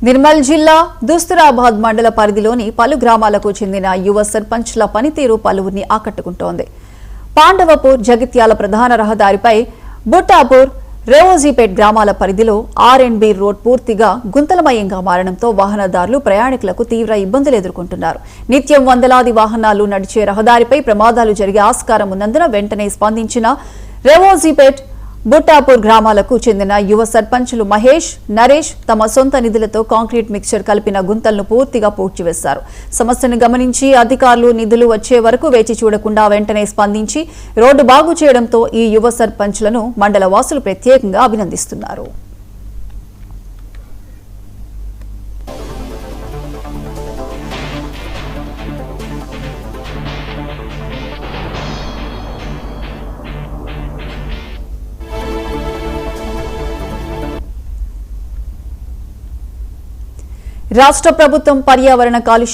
నిర్మల్ జిల్లా దుస్తరాబాద్ మండల పరిధిలోని పలు గ్రామాలకు చెందిన యువ సర్పంచ్ల పనితీరు పలువురిని ఆకట్టుకుంటోంది. పాండవపూర్ జగిత్యాల ప్రధాన రహదారిపై బుట్టాపూర్ రేవోజీపేట్ గ్రామాల పరిధిలో ఆర్&బి రోడ్ పూర్తిగా గుంతలమయంగా మారడంతో వాహనదారులు ప్రయాణికులకు తీవ్ర ఇబ్బందులు ఎదుర్కొంటున్నారు. నిత్యం వందలాది వాహనాలు నడిచే రహదారిపై ప్రమాదాలు జరిగే ఆస్కారం ఉన్నందున వెంటనే స్పందించిన రేవోజీపేట్ బుట్టాపూర్ గ్రామాలకు చెందిన యువ సర్పంచులు మహేష్, నరేష్ తమ సొంత నిధులతో కాంక్రీట్ మిక్చర్ కలిపిన గుంతలను పూర్తిగా పూడ్చివేశారు. సమస్యను గమనించి అధికారులు నిధులు వచ్చే వరకు వేచి చూడకుండా వెంటనే స్పందించి రోడ్డు బాగు చేయడంతో ఈ యువ సర్పంచులను మండల వాసులు ప్రత్యేకంగా అభినందిస్తున్నారు. రాష్ట్ర ప్రభుత్వం పర్యావరణ కాలుష్యం